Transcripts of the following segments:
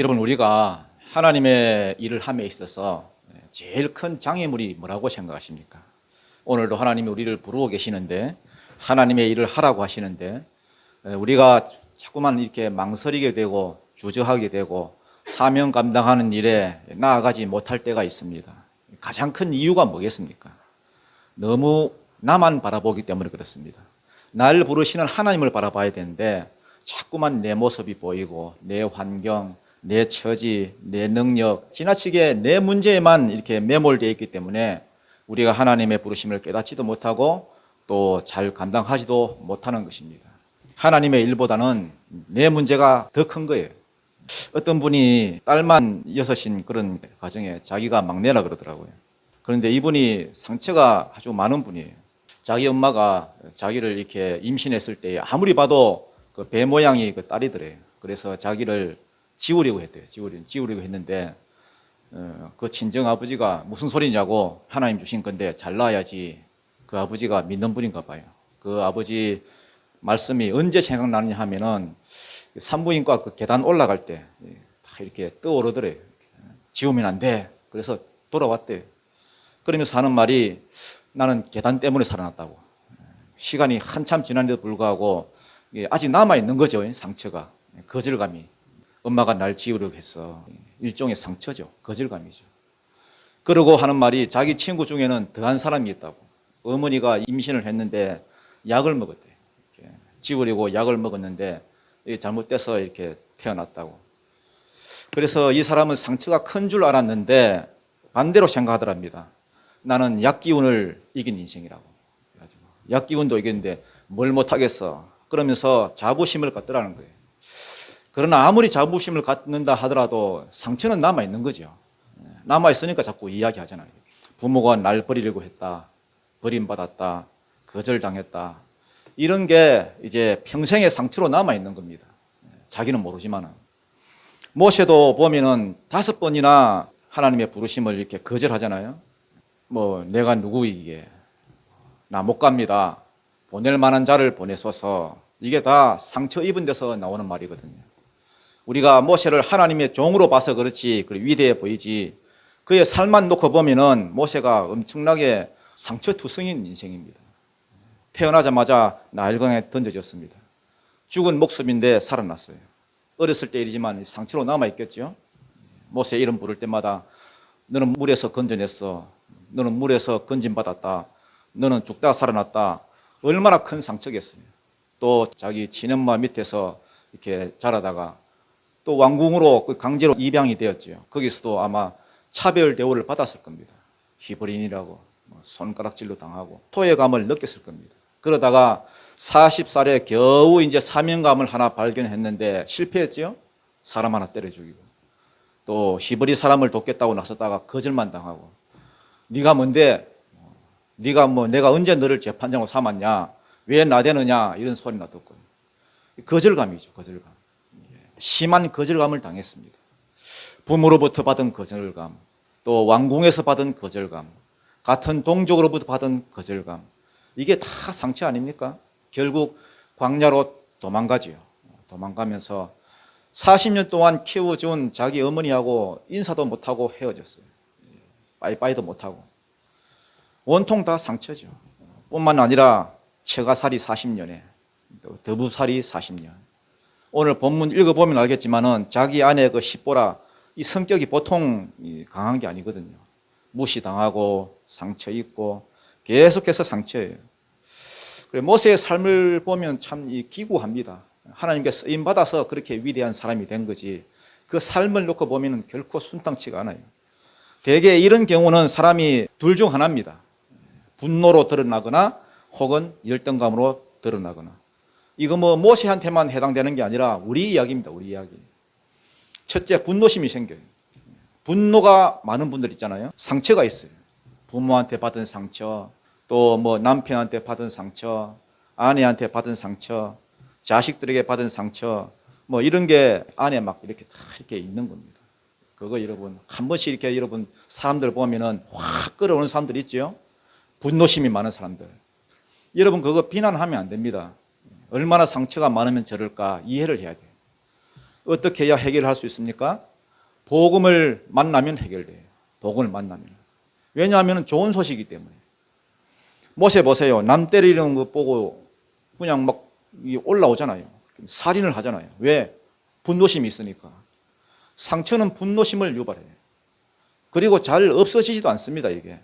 여러분, 우리가 하나님의 일을 함에 있어서 제일 큰 장애물이 뭐라고 생각하십니까? 오늘도 하나님이 우리를 부르고 계시는데, 하나님의 일을 하라고 하시는데, 우리가 자꾸만 이렇게 망설이게 되고 주저하게 되고 사명 감당하는 일에 나아가지 못할 때가 있습니다. 가장 큰 이유가 뭐겠습니까? 너무 나만 바라보기 때문에 그렇습니다. 나를 부르시는 하나님을 바라봐야 되는데 자꾸만 내 모습이 보이고 내 환경, 내 처지, 내 능력, 지나치게 내 문제에만 이렇게 매몰되어 있기 때문에 우리가 하나님의 부르심을 깨닫지도 못하고 또 잘 감당하지도 못하는 것입니다. 하나님의 일보다는 내 문제가 더 큰 거예요. 어떤 분이 딸만 6인 그런 가정에 자기가 막내라 그러더라고요. 그런데 이분이 상처가 아주 많은 분이에요. 자기 엄마가 자기를 이렇게 임신했을 때 아무리 봐도 그 배 모양이 그 딸이더래요. 그래서 자기를 지우려고 했대요. 지우려고 했는데 그 친정 아버지가 무슨 소리냐고, 하나님 주신 건데 잘 낳아야지. 그 아버지가 믿는 분인가 봐요. 그 아버지 말씀이 언제 생각나느냐 하면은 산부인과 그 계단 올라갈 때 다 이렇게 떠오르더래요. 지우면 안 돼. 그래서 돌아왔대요. 그러면서 하는 말이, 나는 계단 때문에 살아났다고. 시간이 한참 지났는데도 불구하고 아직 남아있는 거죠. 상처가, 거절감이. 엄마가 날 지우려고 했어. 일종의 상처죠. 거절감이죠. 그러고 하는 말이, 자기 친구 중에는 더한 사람이 있다고. 어머니가 임신을 했는데 약을 먹었대. 지우려고 약을 먹었는데 이게 잘못돼서 이렇게 태어났다고. 그래서 이 사람은 상처가 큰 줄 알았는데 반대로 생각하더랍니다. 나는 약기운을 이긴 인생이라고. 약기운도 이겼는데 뭘 못하겠어. 그러면서 자부심을 갖더라는 거예요. 그러나 아무리 자부심을 갖는다 하더라도 상처는 남아있는 거죠. 남아있으니까 자꾸 이야기하잖아요. 부모가 날 버리려고 했다. 버림받았다. 거절당했다. 이런 게 이제 평생의 상처로 남아있는 겁니다. 자기는 모르지만은. 모세도 보면은 5번이나 하나님의 부르심을 이렇게 거절하잖아요. 내가 누구이기에, 나 못 갑니다. 보낼 만한 자를 보내소서. 이게 다 상처 입은 데서 나오는 말이거든요. 우리가 모세를 하나님의 종으로 봐서 그렇지 위대해 보이지, 그의 삶만 놓고 보면은 모세가 엄청나게 상처투성인 인생입니다. 태어나자마자 나일강에 던져졌습니다. 죽은 목숨인데 살아났어요. 어렸을 때 일이지만 상처로 남아있겠죠. 모세 이름 부를 때마다 너는 물에서 건져냈어. 너는 물에서 건짐받았다. 너는 죽다가 살아났다. 얼마나 큰 상처겠어요. 또 자기 친엄마 밑에서 이렇게 자라다가 또 왕궁으로 강제로 입양이 되었죠. 거기서도 아마 차별 대우를 받았을 겁니다. 히브리인이라고 손가락질로 당하고 소외감을 느꼈을 겁니다. 그러다가 40살에 겨우 이제 사명감을 하나 발견했는데 실패했죠. 사람 하나 때려 죽이고, 또 히브리 사람을 돕겠다고 나섰다가 거절만 당하고, 네가 뭔데? 네가 내가 언제 너를 재판장으로 삼았냐? 왜 나대느냐? 이런 소리나 듣고. 거절감이죠. 거절감. 심한 거절감을 당했습니다. 부모로부터 받은 거절감, 또 왕궁에서 받은 거절감, 같은 동족으로부터 받은 거절감, 이게 다 상처 아닙니까? 결국 광야로 도망가지요. 도망가면서 40년 동안 키워준 자기 어머니하고 인사도 못하고 헤어졌어요. 빠이빠이도 못하고. 온통 다 상처죠. 뿐만 아니라 처가살이 40년에 더부살이 40년. 오늘 본문 읽어보면 알겠지만은 자기 아내 그 십보라, 이 성격이 보통 강한 게 아니거든요. 무시당하고 상처 입고 계속해서 상처예요. 모세의 삶을 보면 참 기구합니다. 하나님께 쓰임 받아서 그렇게 위대한 사람이 된 거지, 그 삶을 놓고 보면 결코 순탄치가 않아요. 대개 이런 경우는 사람이 둘 중 하나입니다. 분노로 드러나거나 혹은 열등감으로 드러나거나. 이거 모세한테만 해당되는 게 아니라 우리 이야기입니다. 우리 이야기. 첫째, 분노심이 생겨요. 분노가 많은 분들 있잖아요. 상처가 있어요. 부모한테 받은 상처, 또 남편한테 받은 상처, 아내한테 받은 상처, 자식들에게 받은 상처, 이런 게 안에 막 이렇게 다 이렇게 있는 겁니다. 그거 여러분 한 번씩 이렇게 여러분 사람들 보면은 확 끌어오는 사람들 있죠. 분노심이 많은 사람들. 여러분 그거 비난하면 안 됩니다. 얼마나 상처가 많으면 저럴까 이해를 해야 돼요. 어떻게 해야 해결할 수 있습니까? 복음을 만나면 해결돼요. 복음을 만나면. 왜냐하면 좋은 소식이기 때문에. 모세 보세요. 남 때리는 거 보고 그냥 막 올라오잖아요. 살인을 하잖아요. 왜? 분노심이 있으니까. 상처는 분노심을 유발해요. 그리고 잘 없어지지도 않습니다. 이게.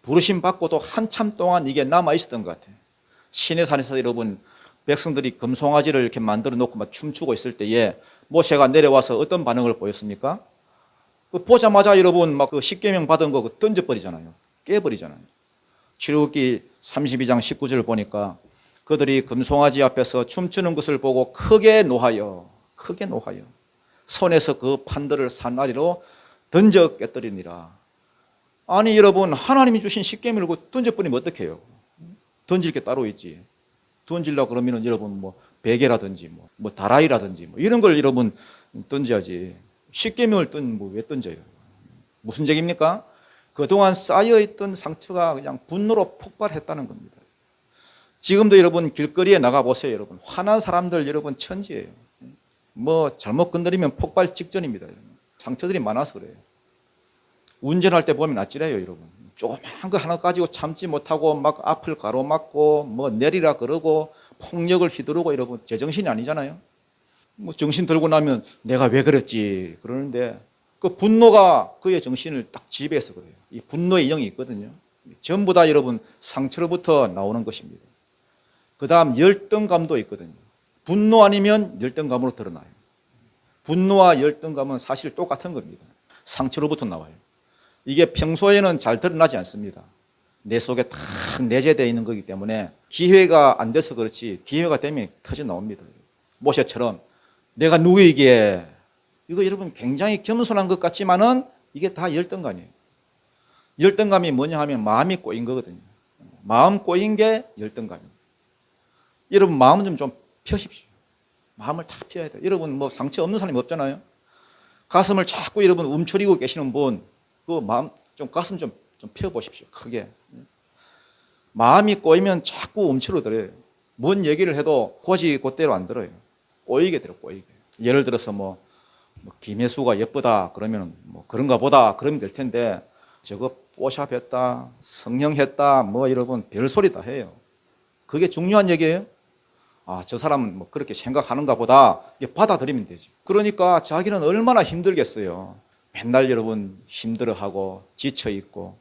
부르심 받고도 한참 동안 이게 남아있었던 것 같아요. 시내산에서 여러분 백성들이 금송아지를 이렇게 만들어 놓고 막 춤추고 있을 때에 모세가 내려와서 어떤 반응을 보였습니까? 그 보자마자 여러분 막 그 십계명 받은 거 던져버리잖아요. 깨버리잖아요. 출애굽기 32장 19절을 보니까 그들이 금송아지 앞에서 춤추는 것을 보고 크게 노하여 손에서 그 판들을 사나리로 던져 깨뜨리니라. 아니 여러분, 하나님이 주신 십계명을 던져버리면 어떡해요? 던질 게 따로 있지. 던질려고 그러면 여러분 뭐 베개라든지 뭐 다라이라든지 뭐 이런 걸 여러분 던져야지. 십계명을 왜 던져요? 무슨 얘기입니까? 그동안 쌓여있던 상처가 그냥 분노로 폭발했다는 겁니다. 지금도 여러분 길거리에 나가보세요. 여러분 화난 사람들 여러분 천지예요. 뭐 잘못 건드리면 폭발 직전입니다. 여러분. 상처들이 많아서 그래요. 운전할 때 보면 아찔해요. 여러분 조그만 거 하나 가지고 참지 못하고 막 앞을 가로막고 뭐 내리라 그러고 폭력을 휘두르고 여러분 제정신이 아니잖아요. 뭐 정신 들고 나면 내가 왜 그랬지 그러는데 그 분노가 그의 정신을 딱 지배해서 그래요. 이 분노의 영이 있거든요. 전부 다 여러분 상처로부터 나오는 것입니다. 그 다음 열등감도 있거든요. 분노 아니면 열등감으로 드러나요. 분노와 열등감은 사실 똑같은 겁니다. 상처로부터 나와요. 이게 평소에는 잘 드러나지 않습니다. 내 속에 딱 내재되어 있는 거기 때문에 기회가 안 돼서 그렇지 기회가 되면 터져 나옵니다. 모세처럼 내가 누구에게 이거 여러분 굉장히 겸손한 것 같지만은 이게 다 열등감이에요. 열등감이 뭐냐 하면 마음이 꼬인 거거든요. 마음 꼬인 게 열등감이에요. 여러분 마음 좀 펴십시오. 마음을 다 펴야 돼요. 여러분 뭐 상처 없는 사람이 없잖아요. 가슴을 자꾸 여러분 움츠리고 계시는 분, 그 마음 좀 가슴 좀 펴보십시오. 크게. 마음이 꼬이면 자꾸 움츠러들어요. 뭔 얘기를 해도 곧대로 안 들어요. 꼬이게 들어, 꼬이게. 예를 들어서 뭐 김혜수가 예쁘다 그러면 뭐 그런가 보다 그러면 될 텐데 저거 뽀샵했다, 성형했다, 뭐 여러분 별소리 다 해요. 그게 중요한 얘기예요? 아, 저 사람은 뭐 그렇게 생각하는가 보다 받아들이면 되지. 그러니까 자기는 얼마나 힘들겠어요. 맨날 여러분 힘들어하고 지쳐있고.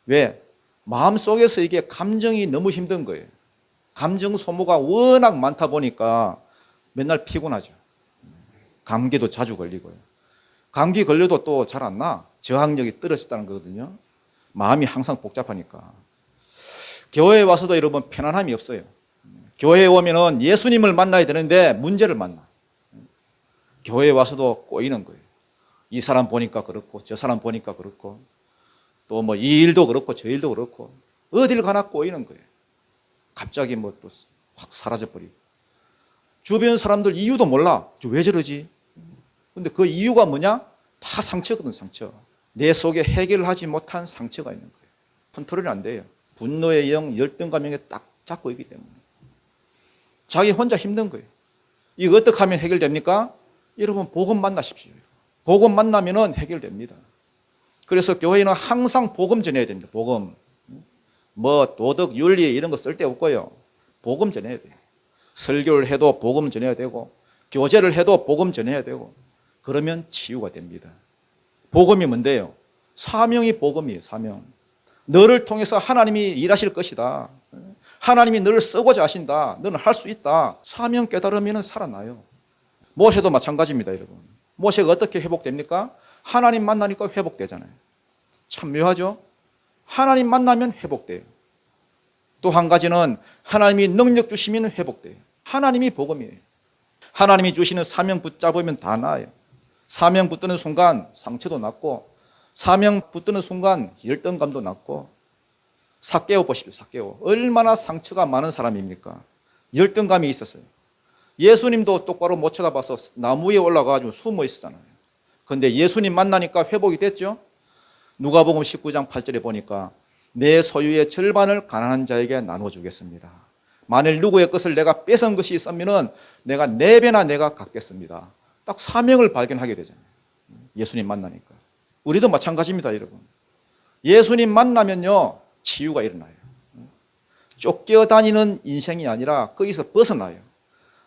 왜? 마음속에서 이게 감정이 너무 힘든 거예요. 감정 소모가 워낙 많다 보니까 맨날 피곤하죠. 감기도 자주 걸리고요. 감기 걸려도 또 잘 안 나. 저항력이 떨어졌다는 거거든요. 마음이 항상 복잡하니까. 교회에 와서도 여러분 편안함이 없어요. 교회에 오면은 예수님을 만나야 되는데 문제를 만나. 교회에 와서도 꼬이는 거예요. 이 사람 보니까 그렇고 저 사람 보니까 그렇고 또 뭐 이 일도 그렇고 저 일도 그렇고 어딜 가나 꼬이는 거예요. 갑자기 뭐 또 확 사라져버리고 주변 사람들 이유도 몰라. 왜 저러지? 근데 그 이유가 뭐냐? 다 상처거든. 상처. 내 속에 해결하지 못한 상처가 있는 거예요. 컨트롤이 안 돼요. 분노의 영, 열등감의 영에 딱 잡고 있기 때문에 자기 혼자 힘든 거예요. 이거 어떻게 하면 해결됩니까? 여러분 복음 만나십시오. 복음 만나면은 해결됩니다. 그래서 교회는 항상 복음 전해야 됩니다. 복음. 뭐 도덕, 윤리 이런 거 쓸데없고요. 복음 전해야 돼요. 설교를 해도 복음 전해야 되고 교제를 해도 복음 전해야 되고 그러면 치유가 됩니다. 복음이 뭔데요? 사명이 복음이에요. 사명. 너를 통해서 하나님이 일하실 것이다. 하나님이 너를 쓰고자 하신다. 너는 할 수 있다. 사명 깨달으면 살아나요. 모세도 마찬가지입니다. 여러분. 모세가 어떻게 회복됩니까? 하나님 만나니까 회복되잖아요. 참 묘하죠? 하나님 만나면 회복돼요. 또 한 가지는 하나님이 능력 주시면 회복돼요. 하나님이 복음이에요. 하나님이 주시는 사명 붙잡으면 다 나아요. 사명 붙드는 순간 상처도 낫고 사명 붙드는 순간 열등감도 낫고. 삭개오 보십시오. 삭개오. 얼마나 상처가 많은 사람입니까? 열등감이 있었어요. 예수님도 똑바로 못 쳐다봐서 나무 위에 올라가가지고 숨어 있었잖아요. 그런데 예수님 만나니까 회복이 됐죠. 누가복음 19장 8절에 보니까 내 소유의 절반을 가난한 자에게 나눠주겠습니다. 만일 누구의 것을 내가 뺏은 것이 있으면 내가 4배나 내가 갚겠습니다. 딱 사명을 발견하게 되잖아요. 예수님 만나니까. 우리도 마찬가지입니다, 여러분. 예수님 만나면요, 치유가 일어나요. 쫓겨다니는 인생이 아니라 거기서 벗어나요.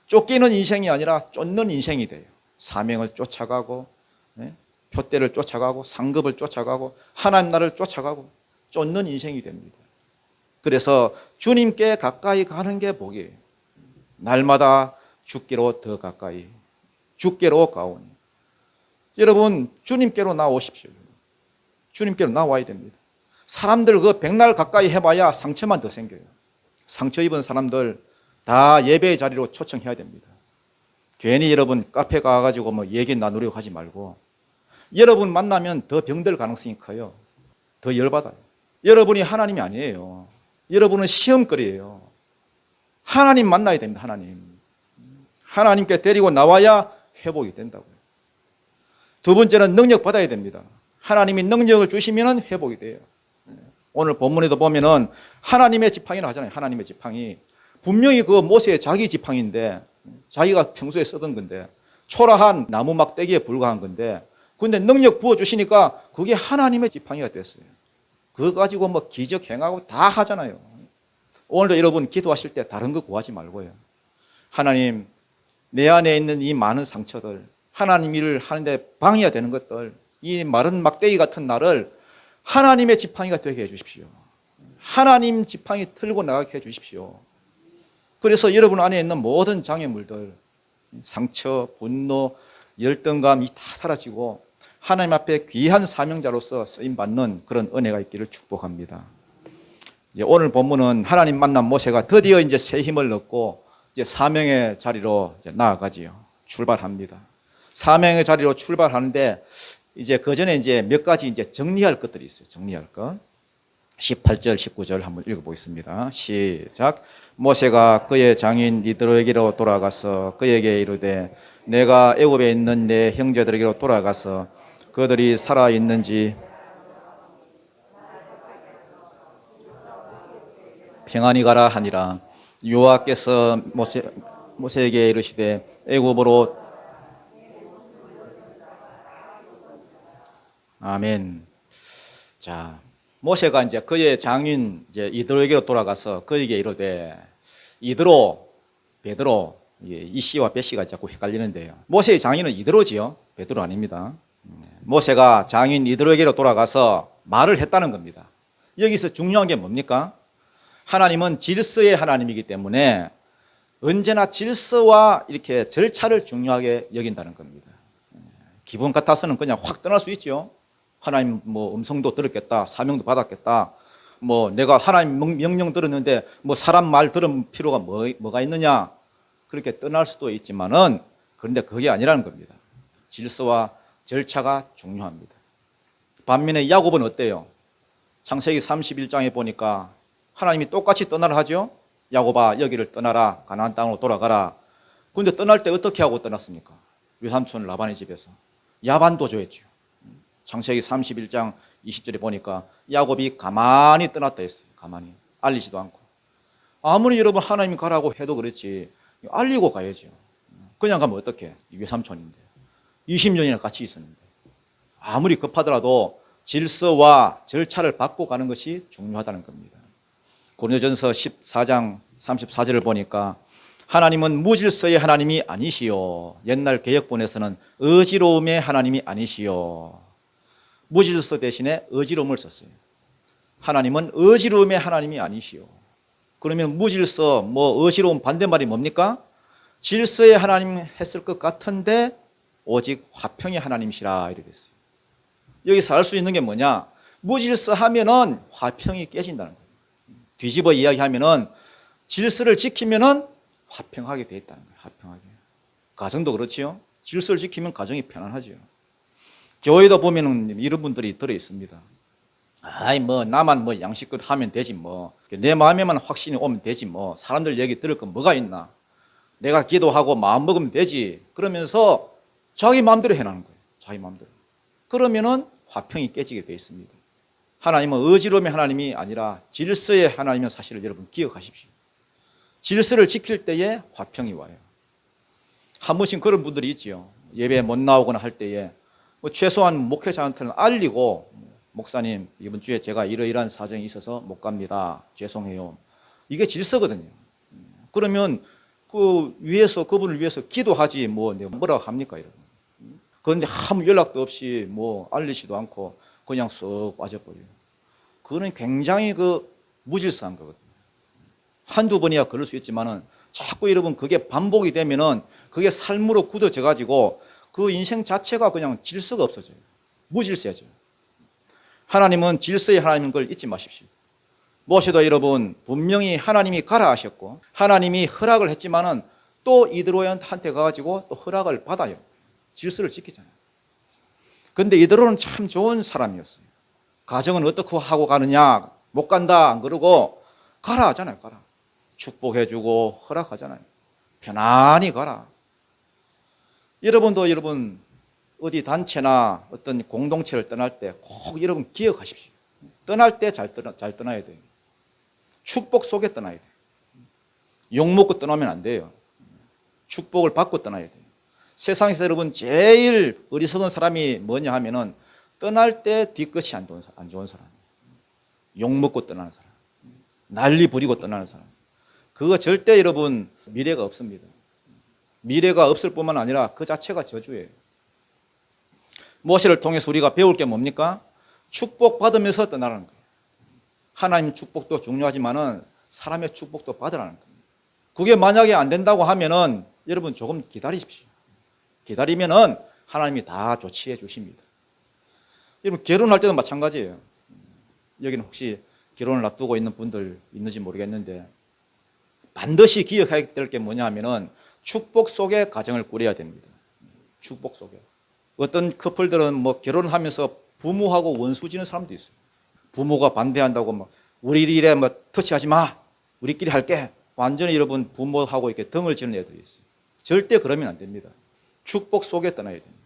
쫓기는 인생이 아니라 쫓는 인생이 돼요. 사명을 쫓아가고, 표대를 쫓아가고, 상급을 쫓아가고, 하나님 나라를 쫓아가고, 쫓는 인생이 됩니다. 그래서 주님께 가까이 가는 게 복이에요. 날마다 주께로 더 가까이, 주께로 가오니. 여러분, 주님께로 나오십시오. 주님께로 나와야 됩니다. 사람들 그 백날 가까이 해봐야 상처만 더 생겨요. 상처 입은 사람들 다 예배의 자리로 초청해야 됩니다. 괜히 여러분 카페 가가지고 뭐 얘기 나누려고 하지 말고, 여러분 만나면 더 병들 가능성이 커요. 더 열받아요. 여러분이 하나님이 아니에요. 여러분은 시험거리예요. 하나님 만나야 됩니다. 하나님께 데리고 나와야 회복이 된다고요. 두 번째는 능력 받아야 됩니다. 하나님이 능력을 주시면 회복이 돼요. 오늘 본문에도 보면은 하나님의 지팡이라 하잖아요. 하나님의 지팡이. 분명히 그 모세의 자기 지팡이인데, 자기가 평소에 쓰던 건데, 초라한 나무 막대기에 불과한 건데, 근데 능력 부어주시니까 그게 하나님의 지팡이가 됐어요. 그거 가지고 뭐 기적 행하고 다 하잖아요. 오늘도 여러분 기도하실 때 다른 거 구하지 말고요. 하나님, 내 안에 있는 이 많은 상처들, 하나님 일을 하는데 방해가 되는 것들, 이 마른 막대기 같은 나를 하나님의 지팡이가 되게 해주십시오. 하나님 지팡이 틀고 나가게 해주십시오. 그래서 여러분 안에 있는 모든 장애물들, 상처, 분노, 열등감 이 다 사라지고 하나님 앞에 귀한 사명자로서 쓰임받는 그런 은혜가 있기를 축복합니다. 이제 오늘 본문은 하나님 만난 모세가 드디어 이제 새 힘을 얻고 이제 사명의 자리로 이제 나아가지요. 출발합니다. 사명의 자리로 출발하는데 이제 그 전에 이제 몇 가지 이제 정리할 것들이 있어요. 정리할 것. 18절, 19절 한번 읽어보겠습니다. 시작. 모세가 그의 장인 이드로에게로 돌아가서 그에게 이르되 내가 애굽에 있는 내 형제들에게로 돌아가서 그들이 살아 있는지 평안히 가라 하니라. 여호와께서 모세에게 이르시되 애굽으로 아멘. 자, 모세가 이제 그의 장인 이제 이드로에게로 돌아가서 그에게 이르되, 이드로, 베드로, 이 씨와 배 씨가 자꾸 헷갈리는데요. 모세의 장인은 이드로지요. 베드로 아닙니다. 모세가 장인 이드로에게로 돌아가서 말을 했다는 겁니다. 여기서 중요한 게 뭡니까? 하나님은 질서의 하나님이기 때문에 언제나 질서와 이렇게 절차를 중요하게 여긴다는 겁니다. 기분 같아서는 그냥 확 떠날 수 있죠. 하나님 뭐 음성도 들었겠다, 사명도 받았겠다, 뭐 내가 하나님 명령 들었는데 뭐 사람 말 들을 필요가 뭐가 있느냐, 그렇게 떠날 수도 있지만은, 그런데 그게 아니라는 겁니다. 질서와 절차가 중요합니다. 반면에 야곱은 어때요? 창세기 31장에 보니까 하나님이 똑같이 떠나라 하죠. 야곱아 여기를 떠나라, 가나안 땅으로 돌아가라. 그런데 떠날 때 어떻게 하고 떠났습니까? 외삼촌 라반의 집에서 야반도 줘했죠. 창세기 31장 20절에 보니까 야곱이 가만히 떠났다 했어요. 가만히 알리지도 않고. 아무리 여러분 하나님이 가라고 해도 그렇지 알리고 가야죠. 그냥 가면 어떡해? 외삼촌인데 20년이나 같이 있었는데. 아무리 급하더라도 질서와 절차를 받고 가는 것이 중요하다는 겁니다. 고린도전서 14장 34절을 보니까 하나님은 무질서의 하나님이 아니시오. 옛날 개역본에서는 어지러움의 하나님이 아니시오. 무질서 대신에 어지러움을 썼어요. 하나님은 어지러움의 하나님이 아니시오. 그러면 무질서, 뭐 어지러움 반대말이 뭡니까? 질서의 하나님 했을 것 같은데 오직 화평의 하나님이시라 이렇게 됐어요. 여기서 알 수 있는 게 뭐냐? 무질서 하면은 화평이 깨진다는 거예요. 뒤집어 이야기하면은 질서를 지키면은 화평하게 돼 있다는 거예요. 화평하게. 가정도 그렇지요. 질서를 지키면 가정이 편안하지요. 교회도 보면은 이런 분들이 들어 있습니다. 아이 뭐 나만 뭐 양식껏 하면 되지 뭐, 내 마음에만 확신이 오면 되지 뭐, 사람들 얘기 들을 건 뭐가 있나, 내가 기도하고 마음 먹으면 되지, 그러면서 자기 마음대로 해나는 거예요. 자기 마음대로. 그러면은 화평이 깨지게 돼 있습니다. 하나님은 어지러움의 하나님이 아니라 질서의 하나님인 사실을 여러분 기억하십시오. 질서를 지킬 때에 화평이 와요. 한 번씩 그런 분들이 있지요. 예배 못 나오거나 할 때에 뭐 최소한 목회자한테는 알리고, 목사님 이번 주에 제가 이러이러한 사정이 있어서 못 갑니다. 죄송해요. 이게 질서거든요. 그러면 그 위해서, 그분을 위해서 기도하지 뭐 뭐라고 합니까 여러분. 그런데 아무 연락도 없이 뭐 알리지도 않고 그냥 쏙 빠져버려요. 그거는 굉장히 그 무질서한 거거든요. 한두 번이야 그럴 수 있지만은 자꾸 여러분 그게 반복이 되면은 그게 삶으로 굳어져 가지고 그 인생 자체가 그냥 질서가 없어져요. 무질서해져요. 하나님은 질서의 하나님인 걸 잊지 마십시오. 모세도 여러분 분명히 하나님이 가라 하셨고 하나님이 허락을 했지만은 또 이드로한테 가가지고 또 허락을 받아요. 질서를 지키잖아요. 근데 이드로는 참 좋은 사람이었어요. 가정은 어떻게 하고 가느냐, 못 간다 안 그러고 가라 하잖아요. 가라. 축복해주고 허락하잖아요. 편안히 가라. 여러분도 여러분 어디 단체나 어떤 공동체를 떠날 때 꼭 여러분 기억하십시오. 떠날 때 잘 떠나야 돼요. 축복 속에 떠나야 돼요. 욕먹고 떠나면 안 돼요. 축복을 받고 떠나야 돼요. 세상에서 여러분 제일 어리석은 사람이 뭐냐 하면은 떠날 때 뒤끝이 안 좋은 사람. 욕먹고 떠나는 사람. 난리 부리고 떠나는 사람. 그거 절대 여러분 미래가 없습니다. 미래가 없을 뿐만 아니라 그 자체가 저주예요. 모세를 통해서 우리가 배울 게 뭡니까? 축복받으면서 떠나라는 거예요. 하나님 축복도 중요하지만은 사람의 축복도 받으라는 거예요. 그게 만약에 안 된다고 하면은 여러분 조금 기다리십시오. 기다리면은 하나님이 다 조치해 주십니다. 여러분 결혼할 때도 마찬가지예요. 여기는 혹시 결혼을 앞두고 있는 분들 있는지 모르겠는데 반드시 기억해야 될 게 뭐냐 하면은 축복 속에 가정을 꾸려야 됩니다. 축복 속에. 어떤 커플들은 뭐 결혼하면서 부모하고 원수 지는 사람도 있어요. 부모가 반대한다고 뭐 우리 일에 뭐 터치하지 마. 우리끼리 할게. 완전히 여러분 부모하고 이렇게 등을 지는 애들이 있어요. 절대 그러면 안 됩니다. 축복 속에 떠나야 됩니다.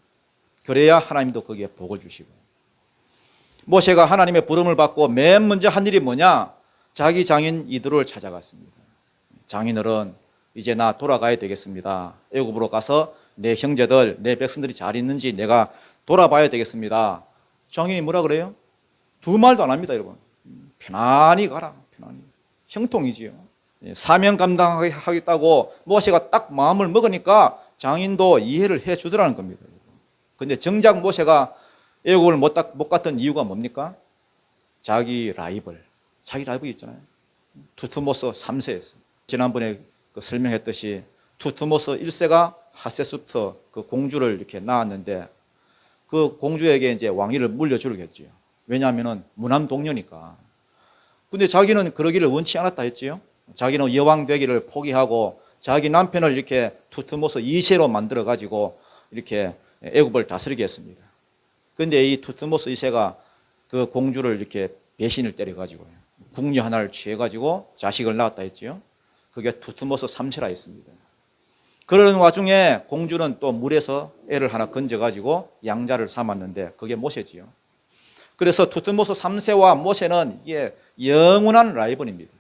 그래야 하나님도 거기에 복을 주시고. 모세가 하나님의 부름을 받고 맨 먼저 한 일이 뭐냐? 자기 장인 이드로를 찾아갔습니다. 장인어른, 이제 나 돌아가야 되겠습니다. 애굽으로 가서 내 형제들, 내 백성들이 잘 있는지 내가 돌아봐야 되겠습니다. 장인이 뭐라 그래요? 두 말도 안 합니다, 여러분. 편안히 가라, 편안히. 형통이지요. 사명 감당하겠다고 모세가 딱 마음을 먹으니까 장인도 이해를 해 주더라는 겁니다. 근데 정작 모세가 애굽을 못 갔던 이유가 뭡니까? 자기 라이벌 있잖아요. 투트모스 3세였어요. 지난번에 설명했듯이 투트모스 1세가 하세수터 그 공주를 이렇게 낳았는데 그 공주에게 이제 왕위를 물려주겠지요. 왜냐하면은 무남동녀니까. 근데 자기는 그러기를 원치 않았다 했지요. 자기는 여왕 되기를 포기하고 자기 남편을 이렇게 투트모스 2세로 만들어 가지고 이렇게 애굽을 다스리게 했습니다. 근데 이 투트모스 2세가 그 공주를 이렇게 배신을 때려 가지고 궁녀 하나를 취해 가지고 자식을 낳았다 했지요. 그게 투트모스 3세라 했습니다. 그런 와중에 공주는 또 물에서 애를 하나 건져가지고 양자를 삼았는데 그게 모세지요. 그래서 투트모스 3세와 모세는 이게 영원한 라이벌입니다.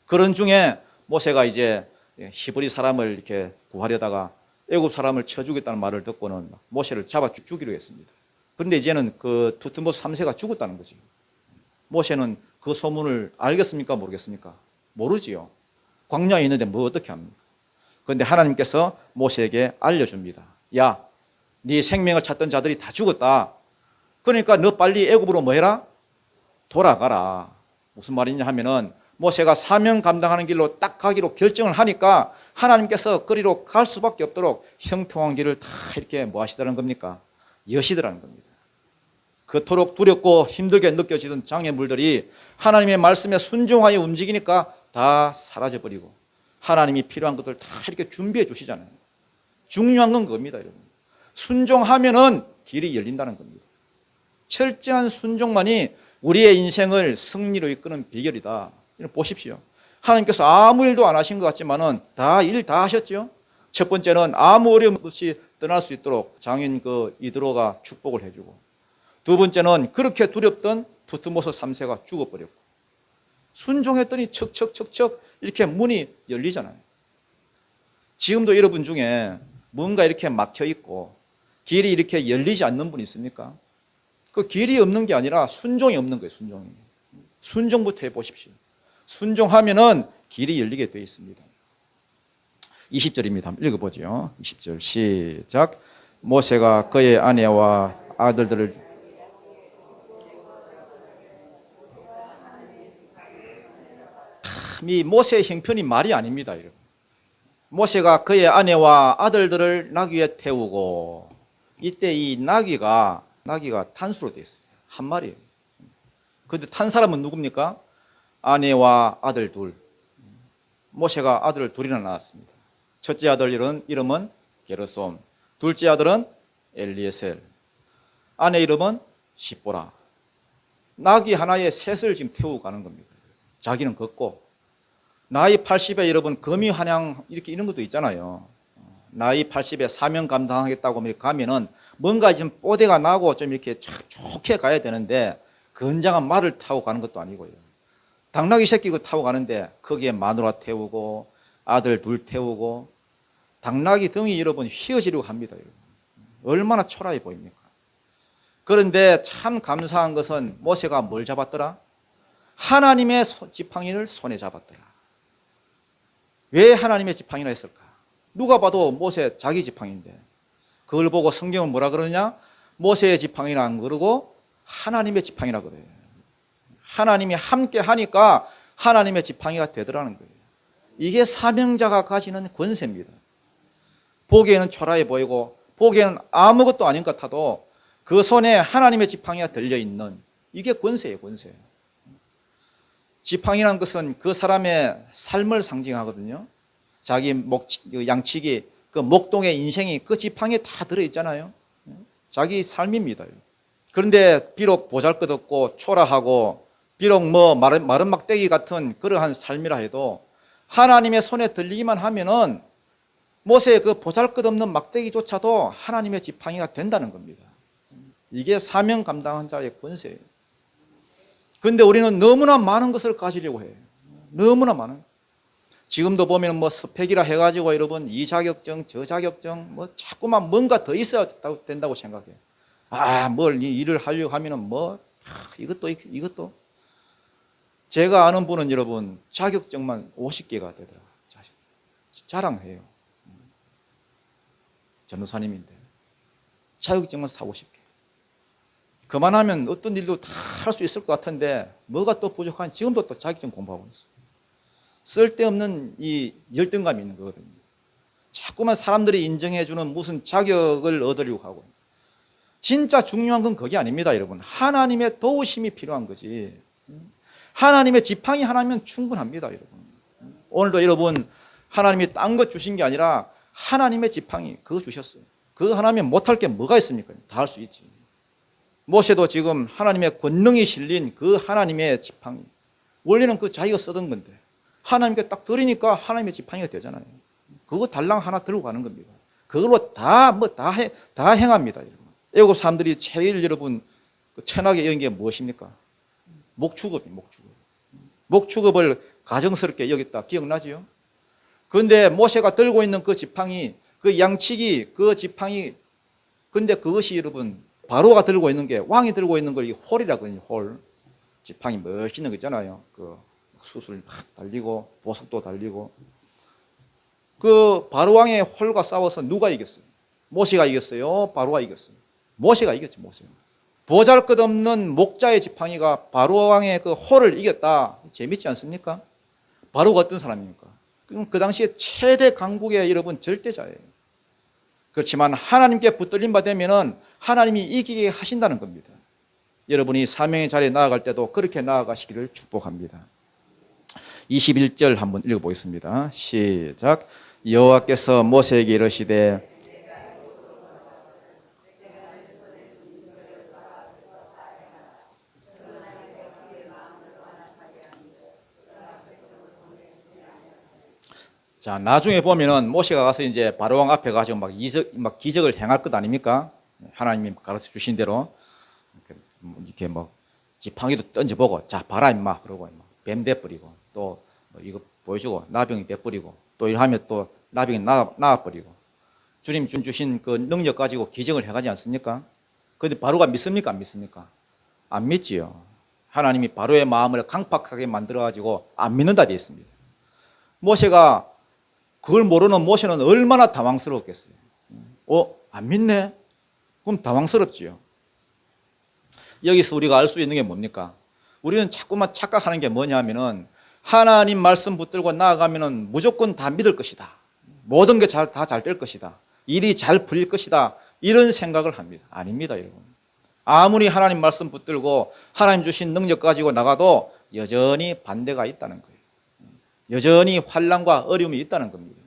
그런 중에 모세가 이제 히브리 사람을 이렇게 구하려다가 애굽 사람을 쳐 죽였다는 말을 듣고는 모세를 잡아 죽이려 했습니다. 그런데 이제는 그 투트모스 3세가 죽었다는 거죠. 모세는 그 소문을 알겠습니까? 모르겠습니까? 모르지요. 광야에 있는데 뭐 어떻게 합니까? 그런데 하나님께서 모세에게 알려줍니다. 야, 네 생명을 찾던 자들이 다 죽었다. 그러니까 너 빨리 애굽으로 뭐 해라? 돌아가라. 무슨 말이냐 하면은 모세가 사명 감당하는 길로 딱 가기로 결정을 하니까 하나님께서 그리로 갈 수밖에 없도록 형통한 길을 다 이렇게 뭐 하시더라는 겁니까? 여시더라는 겁니다. 그토록 두렵고 힘들게 느껴지던 장애물들이 하나님의 말씀에 순종하여 움직이니까 다 사라져버리고 하나님이 필요한 것들 다 이렇게 준비해 주시잖아요. 중요한 건 그겁니다, 여러분. 순종하면은 길이 열린다는 겁니다. 철저한 순종만이 우리의 인생을 승리로 이끄는 비결이다. 보십시오. 하나님께서 아무 일도 안 하신 것 같지만은 일 다 하셨죠. 첫 번째는 아무 어려움 없이 떠날 수 있도록 장인 그 이드로가 축복을 해주고, 두 번째는 그렇게 두렵던 투트모스 3세가 죽어버렸고, 순종했더니 척척척척 이렇게 문이 열리잖아요. 지금도 여러분 중에 뭔가 이렇게 막혀 있고 길이 이렇게 열리지 않는 분이 있습니까? 그 길이 없는 게 아니라 순종이 없는 거예요. 순종이. 순종부터 해보십시오. 순종하면은 길이 열리게 되어 있습니다. 20절입니다. 한번 읽어보죠. 20절 시작. 모세가 그의 아내와 아들들을 이 모세의 형편이 말이 아닙니다. 여러분. 모세가 그의 아내와 아들들을 나귀 위에 태우고, 이때 이 나귀가 탄수로 되어 있어요. 한 마리예요. 그런데 탄 사람은 누굽니까? 아내와 아들 둘. 모세가 아들을 둘이나 낳았습니다. 첫째 아들 이름은 게르솜, 둘째 아들은 엘리에셀, 아내 이름은 시보라. 나귀 하나에 셋을 지금 태우고 가는 겁니다. 자기는 걷고, 나이 80에 여러분 거미 환영 이런 것도 있잖아요. 나이 80에 사명 감당하겠다고 가면은 뭔가 지금 뽀대가 나고 좀 이렇게 좋게 가야 되는데, 건장한 말을 타고 가는 것도 아니고요. 당나귀 새끼 그 타고 가는데 거기에 마누라 태우고 아들 둘 태우고, 당나귀 등이 여러분 휘어지려고 합니다. 여러분. 얼마나 초라해 보입니까? 그런데 참 감사한 것은 모세가 뭘 잡았더라? 하나님의 지팡이를 손에 잡았더라. 왜 하나님의 지팡이라 했을까? 누가 봐도 모세 자기 지팡이인데, 그걸 보고 성경은 뭐라 그러냐? 모세의 지팡이라 안 그러고 하나님의 지팡이라 그래요. 하나님이 함께 하니까 하나님의 지팡이가 되더라는 거예요. 이게 사명자가 가지는 권세입니다. 보기에는 초라해 보이고 보기에는 아무것도 아닌 것 같아도 그 손에 하나님의 지팡이가 들려있는, 이게 권세예요. 권세. 지팡이라는 것은 그 사람의 삶을 상징하거든요. 자기 양치기, 그 목동의 인생이 그 지팡이에 다 들어있잖아요. 자기 삶입니다. 그런데 비록 보잘것없고 초라하고 비록 마른 막대기 같은 그러한 삶이라 해도 하나님의 손에 들리기만 하면은 모세의 그 보잘것없는 막대기조차도 하나님의 지팡이가 된다는 겁니다. 이게 사명 감당한 자의 권세예요. 그런데 우리는 너무나 많은 것을 가지려고 해요. 너무나 많은. 지금도 보면 스펙이라 해가지고 여러분 이 자격증 저 자격증 자꾸만 뭔가 더 있어야 된다고 생각해요. 뭘 이 일을 하려고 하면은 이것도 제가 아는 분은 여러분 자격증만 50개가 되더라고요. 자랑해요. 전도사님인데 자격증만 50개. 그만하면 어떤 일도 다 할 수 있을 것 같은데 뭐가 또 부족한지 지금도 또 자격증 공부하고 있어요. 쓸데없는 이 열등감이 있는 거거든요. 자꾸만 사람들이 인정해주는 무슨 자격을 얻으려고 하고. 진짜 중요한 건 그게 아닙니다, 여러분. 하나님의 도우심이 필요한 거지. 하나님의 지팡이 하나면 충분합니다, 여러분. 오늘도 여러분 하나님이 딴 것 주신 게 아니라 하나님의 지팡이 그거 주셨어요. 그거 하나면 못할 게 뭐가 있습니까? 다 할 수 있지. 모세도 지금 하나님의 권능이 실린 그 하나님의 지팡이, 원래는 그 자기가 쓰던 건데 하나님께 딱 드리니까 하나님의 지팡이가 되잖아요. 그거 달랑 하나 들고 가는 겁니다. 그걸로 다 행합니다, 여러분. 애국 사람들이 제일 여러분 천하게 여긴 게 무엇입니까? 목축업이에요. 목축업을 가정스럽게 여겼다. 기억나지요? 그런데 모세가 들고 있는 그 지팡이, 그 양치기, 그 지팡이, 근데 그것이 여러분 바로가 들고 있는 게, 왕이 들고 있는 걸 이 홀이라거든요. 홀. 지팡이 멋있는 거 있잖아요. 그 수술 막 달리고 보석도 달리고. 그 바로왕의 홀과 싸워서 누가 이겼어요? 모세가 이겼어요? 바로가 이겼어요? 모세가 이겼지. 모세가. 보잘것없는 목자의 지팡이가 바로왕의 그 홀을 이겼다. 재밌지 않습니까? 바로가 어떤 사람입니까? 그 당시에 최대 강국의 여러분 절대자예요. 그렇지만 하나님께 붙들림 받으면은 하나님이 이기게 하신다는 겁니다. 여러분이 사명의 자리에 나아갈 때도 그렇게 나아가시기를 축복합니다. 21절 한번 읽어보겠습니다. 시작. 여호와께서 모세에게 이르시되 자, 나중에 보면은 모세가 가서 이제 바로왕 앞에 가지고 막 기적을 행할 것 아닙니까? 하나님이 가르쳐 주신 대로 이렇게 지팡이도 던져보고, 자, 봐라 임마, 그러고 뱀 대뿌리고, 또 이거 보여주고 나병이 대뿌리고, 또 이러면 또 나병이 나와버리고. 주님 주신 그 능력 가지고 기적을 해가지 않습니까? 그런데 바로가 믿습니까? 안 믿습니까? 안 믿지요. 하나님이 바로의 마음을 강팍하게 만들어가지고 안 믿는다 되어 있습니다. 모세가 그걸 모르는 모세는 얼마나 당황스러웠겠어요. 안 믿네? 그럼 당황스럽지요. 여기서 우리가 알 수 있는 게 뭡니까? 우리는 자꾸만 착각하는 게 뭐냐면은 하나님 말씀 붙들고 나아가면은 무조건 다 믿을 것이다. 모든 게 다 잘 될 것이다. 일이 잘 풀릴 것이다. 이런 생각을 합니다. 아닙니다, 여러분. 아무리 하나님 말씀 붙들고 하나님 주신 능력 가지고 나가도 여전히 반대가 있다는 거예요. 여전히 환난과 어려움이 있다는 겁니다.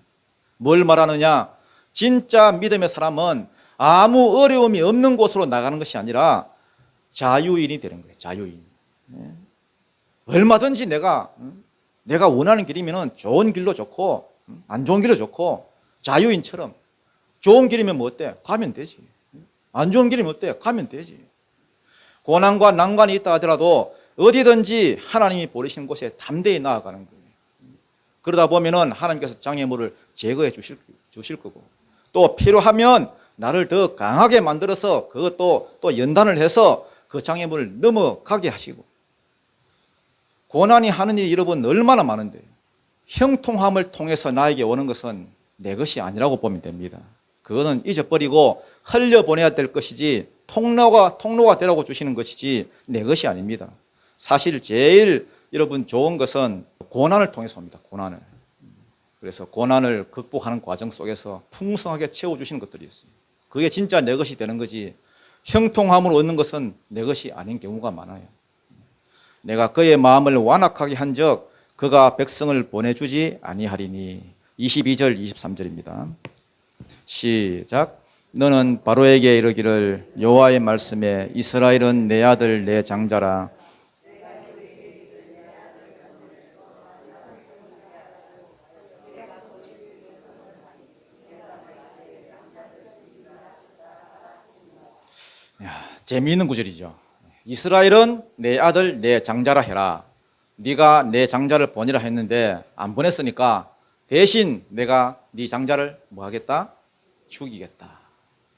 뭘 말하느냐? 진짜 믿음의 사람은 아무 어려움이 없는 곳으로 나가는 것이 아니라 자유인이 되는 거예요. 자유인. 얼마든지 내가 원하는 길이면 좋은 길로 좋고 안 좋은 길로 좋고 자유인처럼 좋은 길이면 뭐 어때? 가면 되지. 안 좋은 길이면 어때? 가면 되지. 고난과 난관이 있다 하더라도 어디든지 하나님이 보내시는 곳에 담대히 나아가는 거예요. 그러다 보면은 하나님께서 장애물을 제거해 주실 거고 또 필요하면 나를 더 강하게 만들어서 그것도 또 연단을 해서 그 장애물을 넘어가게 하시고 고난이 하는 일이 여러분 얼마나 많은데 형통함을 통해서 나에게 오는 것은 내 것이 아니라고 보면 됩니다. 그거는 잊어버리고 흘려보내야 될 것이지 통로가 되라고 주시는 것이지 내 것이 아닙니다. 사실 제일 여러분 좋은 것은 고난을 통해서 옵니다. 고난을. 그래서 고난을 극복하는 과정 속에서 풍성하게 채워주시는 것들이 있어요. 그게 진짜 내 것이 되는 거지 형통함으로 얻는 것은 내 것이 아닌 경우가 많아요. 내가 그의 마음을 완악하게 한즉 그가 백성을 보내주지 아니하리니. 22절 23절입니다. 시작. 너는 바로에게 이르기를 여호와의 말씀에 이스라엘은 내 아들 내 장자라. 재미있는 구절이죠. 이스라엘은 내 아들 내 장자라 해라. 네가 내 장자를 보내라 했는데 안 보냈으니까 대신 내가 네 장자를 뭐 하겠다? 죽이겠다.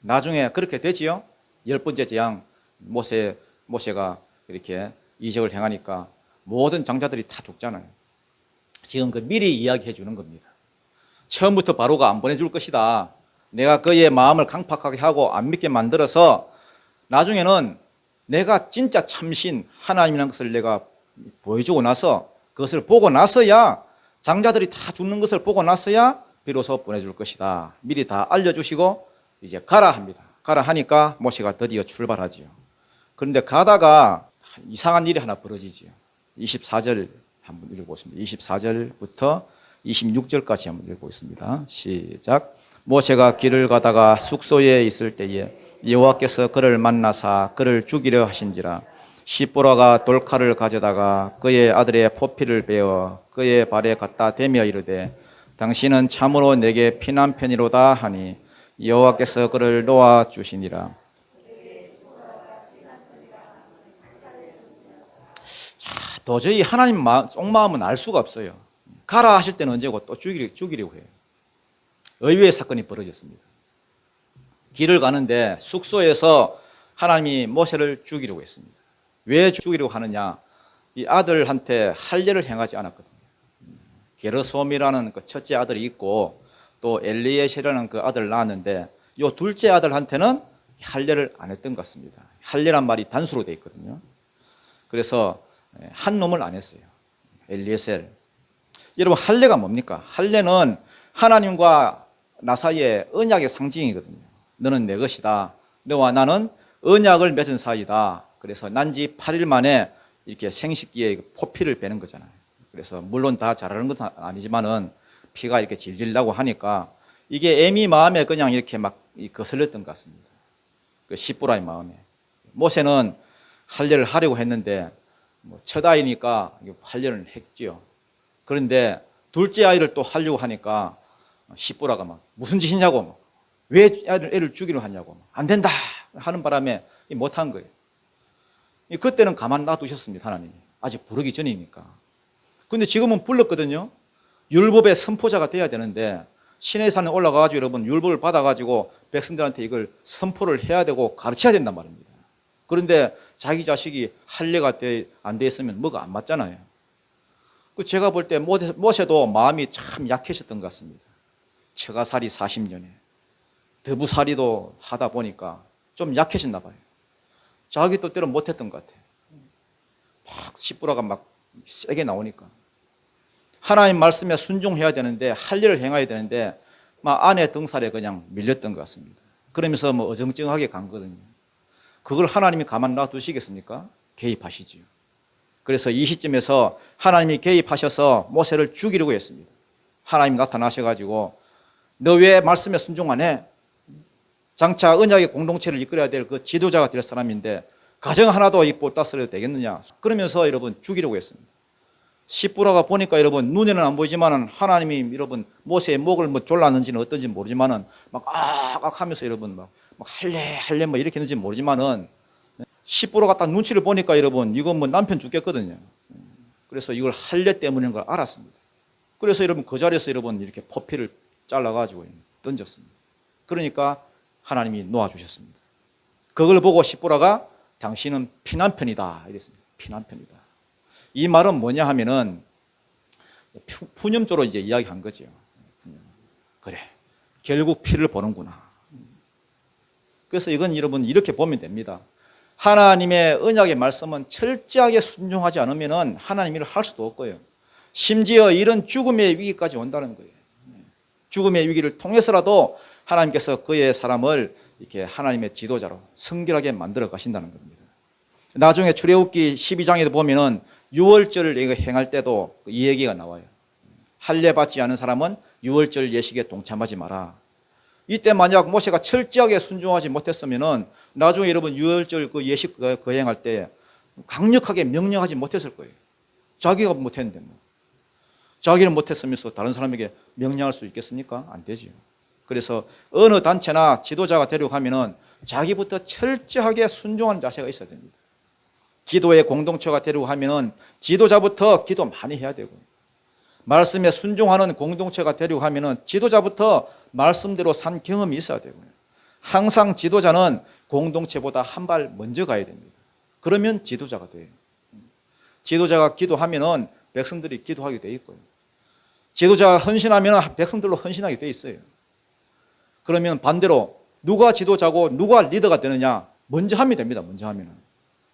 나중에 그렇게 되지요. 10번째 재앙 모세가 이렇게 이적을 행하니까 모든 장자들이 다 죽잖아요. 지금 그 미리 이야기해 주는 겁니다. 처음부터 바로가 안 보내줄 것이다. 내가 그의 마음을 강팍하게 하고 안 믿게 만들어서 나중에는 내가 진짜 참신 하나님이라는 것을 내가 보여주고 나서 그것을 보고 나서야 장자들이 다 죽는 것을 보고 나서야 비로소 보내줄 것이다. 미리 다 알려주시고 이제 가라 합니다. 가라 하니까 모세가 드디어 출발하지요. 그런데 가다가 이상한 일이 하나 벌어지지요. 24절 한번 읽어보겠습니다. 24절부터 26절까지 한번 읽어보겠습니다. 시작. 모세가 길을 가다가 숙소에 있을 때에 여호와께서 그를 만나사 그를 죽이려 하신지라. 시보라가 돌칼을 가져다가 그의 아들의 포피를 베어 그의 발에 갖다 대며 이르되 당신은 참으로 내게 피난편이로다 하니 여호와께서 그를 놓아 주시니라. 도저히 하나님 속마음은 알 수가 없어요. 가라 하실 때는 언제고 또 죽이려고 해요. 의외의 사건이 벌어졌습니다. 길을 가는데 숙소에서 하나님이 모세를 죽이려고 했습니다. 왜 죽이려고 하느냐? 이 아들한테 할례를 행하지 않았거든요. 게르솜이라는 그 첫째 아들이 있고 또 엘리에셀이라는 그 아들을 낳았는데 이 둘째 아들한테는 할례를 안 했던 것 같습니다. 할례란 말이 단수로 되어 있거든요. 그래서 한 놈을 안 했어요. 엘리에셀. 여러분 할례가 뭡니까? 할례는 하나님과 나 사이의 언약의 상징이거든요. 너는 내 것이다. 너와 나는 언약을 맺은 사이다. 그래서 난지 8일 만에 이렇게 생식기에 포피를 베는 거잖아요. 그래서 물론 다 잘하는 것은 아니지만은 피가 이렇게 질질 나고 하니까 이게 애미 마음에 그냥 이렇게 막 거슬렸던 것 같습니다. 그 시보라의 마음에. 모세는 할례를 하려고 했는데 첫 아이니까 할례를 했지요. 그런데 둘째 아이를 또 하려고 하니까 시보라가 막 무슨 짓이냐고, 왜 애를 죽이려 하냐고, 안 된다 하는 바람에 못한 거예요. 그때는 가만 놔두셨습니다. 하나님이 아직 부르기 전이니까. 근데 지금은 불렀거든요. 율법의 선포자가 돼야 되는데 시내산에 올라가가지고 여러분 율법을 받아가지고 백성들한테 이걸 선포를 해야 되고 가르쳐야 된단 말입니다. 그런데 자기 자식이 할례가 안 돼 있으면 뭐가 안 맞잖아요. 제가 볼 때 모세도 마음이 참 약해졌던 것 같습니다. 처가살이 40년에 더부살이도 하다 보니까 좀 약해졌나 봐요. 자기 뜻대로 못했던 것 같아요. 막 씨뿌라가 막 세게 나오니까 하나님 말씀에 순종해야 되는데 할례를 행해야 되는데 막 아내 등살에 그냥 밀렸던 것 같습니다. 그러면서 뭐 어정쩡하게 간 거거든요. 그걸 하나님이 가만 놔두시겠습니까? 개입하시지요. 그래서 이 시점에서 하나님이 개입하셔서 모세를 죽이려고 했습니다. 하나님 나타나셔가지고 너 왜 말씀에 순종 안 해? 장차 언약의 공동체를 이끌어야 될 그 지도자가 될 사람인데 가정 하나도 못 다스려도 되겠느냐? 그러면서 여러분 죽이려고 했습니다. 십부라가 보니까 여러분 눈에는 안 보이지만은 하나님이 여러분 모세의 목을 뭐 졸랐는지는 어떤지 모르지만은 막 하면서 여러분 막 할래 뭐 이렇게 했는지 모르지만은 십부라가 딱 눈치를 보니까 여러분 이건 뭐 남편 죽겠거든요. 그래서 이걸 할래 때문인 걸 알았습니다. 그래서 여러분 그 자리에서 여러분 이렇게 포피를 잘라가지고 던졌습니다. 그러니까 하나님이 놓아주셨습니다. 그걸 보고 십부라가 당신은 피난편이다 이랬습니다. 피난편이다. 이 말은 뭐냐 하면은 푸념조로 이제 이야기한 거죠. 그래, 결국 피를 보는구나. 그래서 이건 여러분 이렇게 보면 됩니다. 하나님의 언약의 말씀은 철저하게 순종하지 않으면은 하나님 일을 할 수도 없고요. 심지어 이런 죽음의 위기까지 온다는 거예요. 죽음의 위기를 통해서라도 하나님께서 그의 사람을 이렇게 하나님의 지도자로 성결하게 만들어 가신다는 겁니다. 나중에 출애굽기 12장에도 보면은 유월절을 행할 때도 이 얘기가 나와요. 할례 받지 않은 사람은 유월절 예식에 동참하지 마라. 이때 만약 모세가 철저하게 순종하지 못했으면은 나중에 여러분 유월절 그 예식 거행할 때 강력하게 명령하지 못했을 거예요. 자기가 못했는데 뭐. 자기는 못했으면서 다른 사람에게 명령할 수 있겠습니까? 안 되지요. 그래서 어느 단체나 지도자가 되려고 하면은 자기부터 철저하게 순종하는 자세가 있어야 됩니다. 기도의 공동체가 되려고 하면은 지도자부터 기도 많이 해야 되고, 말씀에 순종하는 공동체가 되려고 하면은 지도자부터 말씀대로 산 경험이 있어야 되고요. 항상 지도자는 공동체보다 한 발 먼저 가야 됩니다. 그러면 지도자가 돼요. 지도자가 기도하면은 백성들이 기도하게 돼 있고요. 지도자가 헌신하면 백성들로 헌신하게 돼 있어요. 그러면 반대로 누가 지도자고 누가 리더가 되느냐? 먼저 하면 됩니다. 먼저 하면은.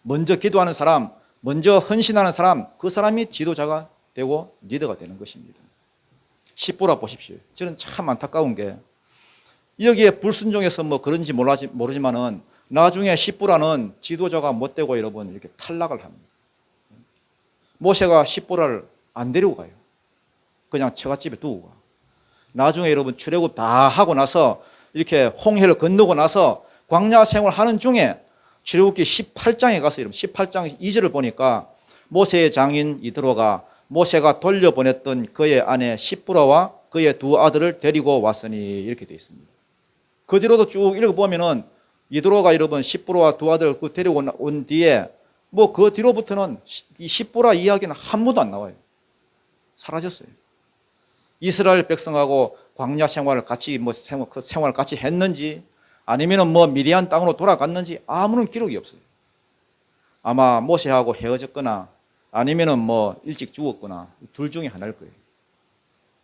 먼저 기도하는 사람, 먼저 헌신하는 사람, 그 사람이 지도자가 되고 리더가 되는 것입니다. 십부라 보십시오. 저는 참 안타까운 게 여기에 불순종해서 뭐 그런지 모르지만은 나중에 십부라는 지도자가 못 되고 여러분 이렇게 탈락을 합니다. 모세가 십부라를 안 데리고 가요. 그냥 처갓집에 두고 가. 나중에 여러분 출애굽 다 하고 나서 이렇게 홍해를 건너고 나서 광야 생활하는 중에 출애굽기 18장에 가서 여러분 18장 2절을 보니까 모세의 장인 이드로가 모세가 돌려보냈던 그의 아내 십부라와 그의 두 아들을 데리고 왔으니 이렇게 되어 있습니다. 그 뒤로도 쭉 읽어보면은 이드로가 여러분 십부라와 두 아들 그 데리고 온 뒤에 뭐 그 뒤로부터는 이 십부라 이야기는 한 번도 안 나와요. 사라졌어요. 이스라엘 백성하고 광야 생활을 같이 그 생활을 같이 했는지 아니면은 뭐 미디안 땅으로 돌아갔는지 아무런 기록이 없어요. 아마 모세하고 헤어졌거나 아니면은 뭐 일찍 죽었거나 둘 중에 하나일 거예요.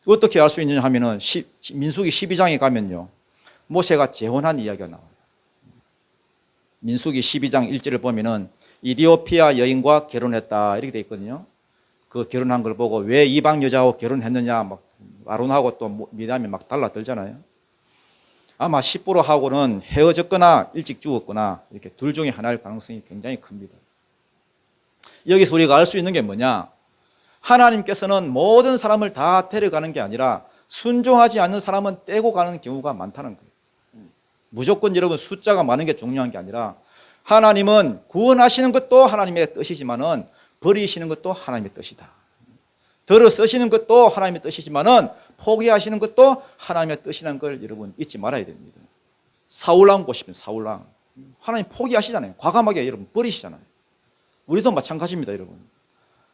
어떻게 알 수 있느냐 하면은 민수기 12장에 가면요. 모세가 재혼한 이야기가 나와요. 민수기 12장 1절을 보면은 이디오피아 여인과 결혼했다 이렇게 돼 있거든요. 그 결혼한 걸 보고 왜 이방 여자하고 결혼했느냐 막 아론하고 또 미담이 막 달라들잖아요. 아마 십부로하고는 헤어졌거나 일찍 죽었거나 이렇게 둘 중에 하나일 가능성이 굉장히 큽니다. 여기서 우리가 알 수 있는 게 뭐냐? 하나님께서는 모든 사람을 다 데려가는 게 아니라 순종하지 않는 사람은 떼고 가는 경우가 많다는 거예요. 무조건 여러분 숫자가 많은 게 중요한 게 아니라 하나님은 구원하시는 것도 하나님의 뜻이지만은 버리시는 것도 하나님의 뜻이다. 들어 쓰시는 것도 하나님의 뜻이지만은 포기하시는 것도 하나님의 뜻이라는 걸 여러분 잊지 말아야 됩니다. 사울왕 보시면 사울왕 하나님 포기하시잖아요. 과감하게 여러분 버리시잖아요. 우리도 마찬가지입니다, 여러분.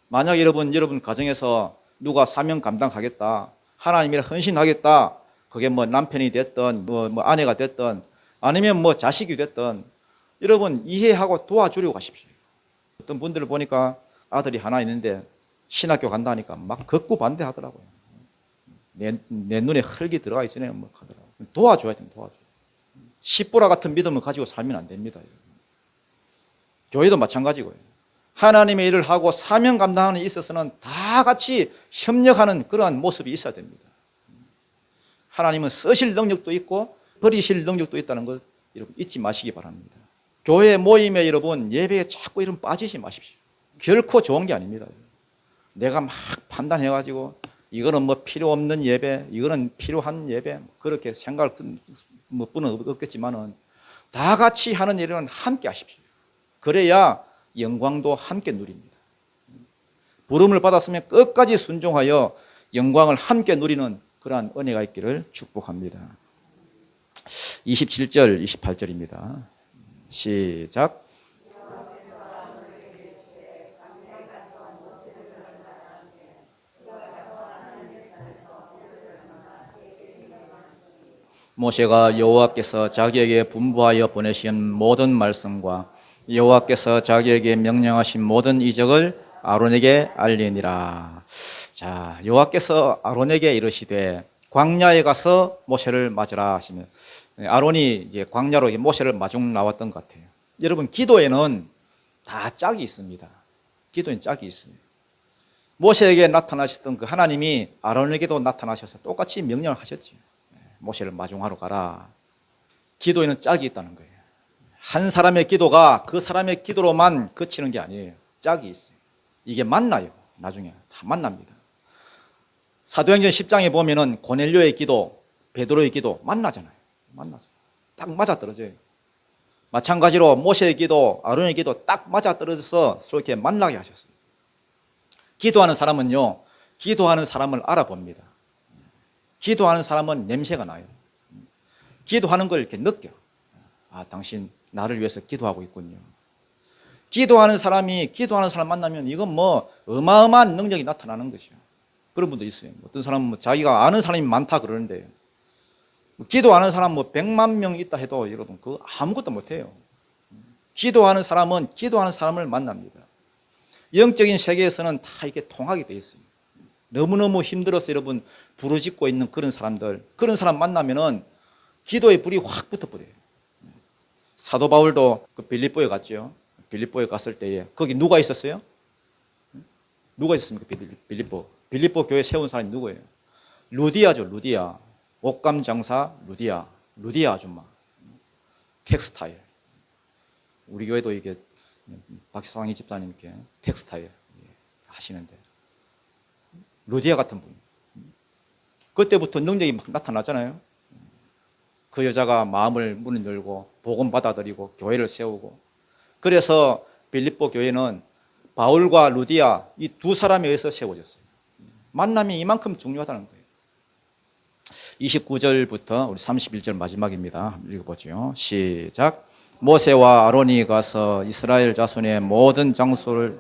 만약 여러분 가정에서 누가 사명 감당하겠다, 하나님이라 헌신하겠다, 그게 뭐 남편이 됐든 뭐 아내가 됐든 아니면 뭐 자식이 됐든 여러분 이해하고 도와주려고 하십시오. 어떤 분들을 보니까 아들이 하나 있는데 신학교 간다니까 막 극구 반대하더라고요. 내 눈에 흙이 들어가 있으네 뭐 하더라고요. 도와줘야 됩니다. 도와줘야 돼요. 시보라 같은 믿음을 가지고 살면 안 됩니다. 교회도 마찬가지고요. 하나님의 일을 하고 사명 감당하는 데 있어서는 다 같이 협력하는 그러한 모습이 있어야 됩니다. 하나님은 쓰실 능력도 있고 버리실 능력도 있다는 것 여러분 잊지 마시기 바랍니다. 교회 모임에 여러분 예배에 자꾸 이런 빠지지 마십시오. 결코 좋은 게 아닙니다. 내가 막 판단해가지고 이거는 뭐 필요 없는 예배, 이거는 필요한 예배 그렇게 생각할 뿐은 없겠지만은 다 같이 하는 일은 함께 하십시오. 그래야 영광도 함께 누립니다. 부름을 받았으면 끝까지 순종하여 영광을 함께 누리는 그러한 은혜가 있기를 축복합니다. 27절, 28절입니다. 시작. 모세가 여호와께서 자기에게 분부하여 보내신 모든 말씀과 여호와께서 자기에게 명령하신 모든 이적을 아론에게 알리니라. 자, 여호와께서 아론에게 이르시되 광야에 가서 모세를 맞으라 하시면 아론이 이제 광야로 모세를 마중 나왔던 것 같아요. 여러분 기도에는 다 짝이 있습니다. 기도에는 짝이 있어요. 모세에게 나타나셨던 그 하나님이 아론에게도 나타나셔서 똑같이 명령을 하셨죠. 모세를 마중하러 가라. 기도에는 짝이 있다는 거예요. 한 사람의 기도가 그 사람의 기도로만 그치는 게 아니에요. 짝이 있어요. 이게 만나요. 나중에 다 만납니다. 사도행전 10장에 보면은 고넬료의 기도, 베드로의 기도 만나잖아요. 만나서 딱 맞아떨어져요. 마찬가지로 모세의 기도, 아론의 기도 딱 맞아떨어져서 이렇게 만나게 하셨어요. 기도하는 사람은요, 기도하는 사람을 알아봅니다. 기도하는 사람은 냄새가 나요. 기도하는 걸 이렇게 느껴. 아, 당신 나를 위해서 기도하고 있군요. 기도하는 사람이 기도하는 사람 만나면 이건 뭐 어마어마한 능력이 나타나는 거죠. 그런 분도 있어요. 어떤 사람은 뭐 자기가 아는 사람이 많다 그러는데 기도하는 사람 뭐 100만 명 있다 해도 여러분 그거 아무것도 못해요. 기도하는 사람은 기도하는 사람을 만납니다. 영적인 세계에서는 다 이렇게 통하게 돼 있어요. 너무너무 힘들어서 여러분 부르짖고 있는 그런 사람들, 그런 사람 만나면은 기도의 불이 확 붙어버려요. 사도 바울도 그 빌립보에 갔죠. 빌립보에 갔을 때에 거기 누가 있었어요? 누가 있었습니까? 빌립보 교회 세운 사람이 누구예요? 루디아죠. 루디아. 옷감 장사 루디아 아줌마. 텍스타일. 우리 교회도 이게 박상희 집사님께 텍스타일 하시는데 루디아 같은 분. 그때부터 능력이 막 나타나잖아요. 그 여자가 마음을 문을 열고 복음 받아들이고 교회를 세우고, 그래서 빌립보 교회는 바울과 루디아 이 두 사람에 의해서 세워졌어요. 만남이 이만큼 중요하다는 거예요. 29절부터 우리 31절 마지막입니다. 읽어보죠. 시작. 모세와 아론이 가서 이스라엘 자손의 모든 장소를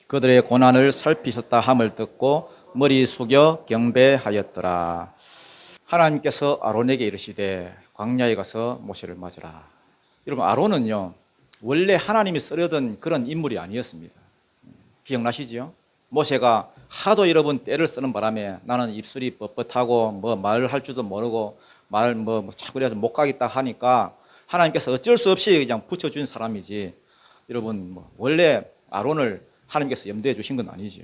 그들의 고난을 살피셨다 함을 듣고 머리 숙여 경배하였더라. 하나님께서 아론에게 이르시되 광야에 가서 모세를 맞으라. 여러분 아론은요 원래 하나님이 쓰려던 그런 인물이 아니었습니다. 기억나시죠? 모세가 하도 여러분 때를 쓰는 바람에 나는 입술이 뻣뻣하고 뭐 말을 할 줄도 모르고 말 뭐 자꾸 그래서 못 가겠다 하니까 하나님께서 어쩔 수 없이 그냥 붙여준 사람이지, 여러분 뭐 원래 아론을 하나님께서 염두에 주신 건 아니죠.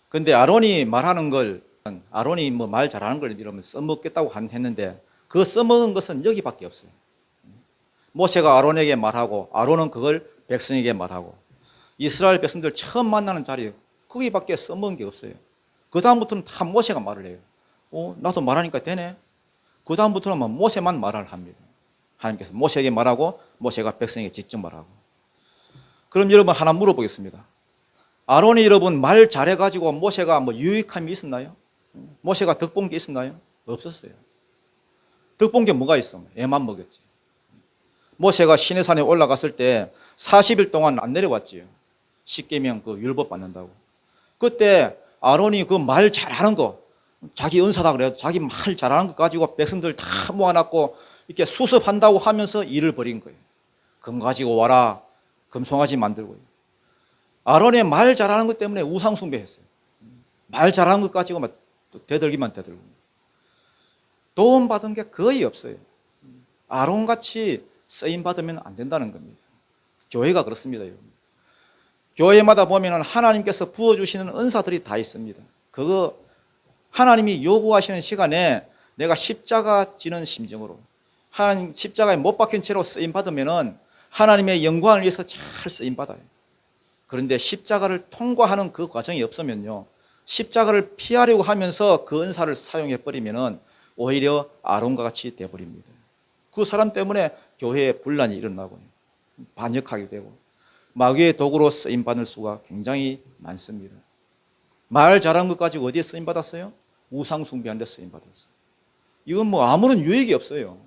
근데 아론이 말하는 걸, 아론이 뭐 말 잘하는 걸 이러면 써먹겠다고 했는데 그 써먹은 것은 여기밖에 없어요. 모세가 아론에게 말하고 아론은 그걸 백성에게 말하고 이스라엘 백성들 처음 만나는 자리에 거기밖에 써먹은 게 없어요. 그 다음부터는 다 모세가 말을 해요. 나도 말하니까 되네. 그 다음부터는 모세만 말을 합니다. 하나님께서 모세에게 말하고 모세가 백성에게 직접 말하고. 그럼 여러분 하나 물어보겠습니다. 아론이 여러분 말 잘해가지고 모세가 뭐 유익함이 있었나요? 모세가 덕본 게 있었나요? 없었어요. 덕본 게 뭐가 있어? 애만 먹였지. 모세가 시내산에 올라갔을 때 40일 동안 안 내려왔지요. 십계명 그 율법 받는다고. 그때 아론이 그 말 잘하는 거, 자기 은사다 그래요. 자기 말 잘하는 거 가지고 백성들 다 모아놨고 이렇게 수습한다고 하면서 일을 벌인 거예요. 금 가지고 와라. 금송아지 만들고요. 아론의 말 잘하는 것 때문에 우상 숭배했어요. 말 잘하는 것 가지고 막 대들기만 대들고. 도움 받은 게 거의 없어요. 아론같이 쓰임 받으면 안 된다는 겁니다. 교회가 그렇습니다, 여러분. 교회마다 보면 하나님께서 부어주시는 은사들이 다 있습니다. 그거 하나님이 요구하시는 시간에 내가 십자가 지는 심정으로 하나님 십자가에 못 박힌 채로 쓰임 받으면 하나님의 영광을 위해서 잘 쓰임 받아요. 그런데 십자가를 통과하는 그 과정이 없으면요, 십자가를 피하려고 하면서 그 은사를 사용해 버리면 오히려 아론과 같이 되어버립니다. 그 사람 때문에 교회에 분란이 일어나고 반역하게 되고 마귀의 도구로 쓰임 받을 수가 굉장히 많습니다. 말 잘한 것 가지고 어디에 쓰임 받았어요? 우상 숭배한 데 쓰임 받았어요. 이건 뭐 아무런 유익이 없어요.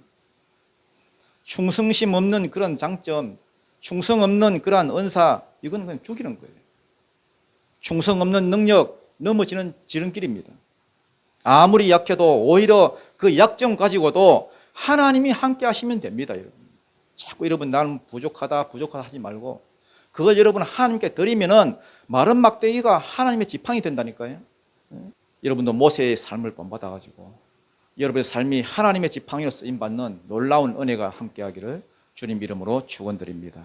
충성심 없는 그런 장점, 충성 없는 그러한 은사, 이건 그냥 죽이는 거예요. 충성 없는 능력, 넘어지는 지름길입니다. 아무리 약해도 오히려 그 약점 가지고도 하나님이 함께 하시면 됩니다, 여러분. 자꾸 여러분 나는 부족하다 하지 말고 그걸 여러분 하나님께 드리면은 마른 막대기가 하나님의 지팡이 된다니까요. 여러분도 모세의 삶을 본받아가지고 여러분의 삶이 하나님의 지팡이로 쓰임받는 놀라운 은혜가 함께하기를 주님 이름으로 축원드립니다.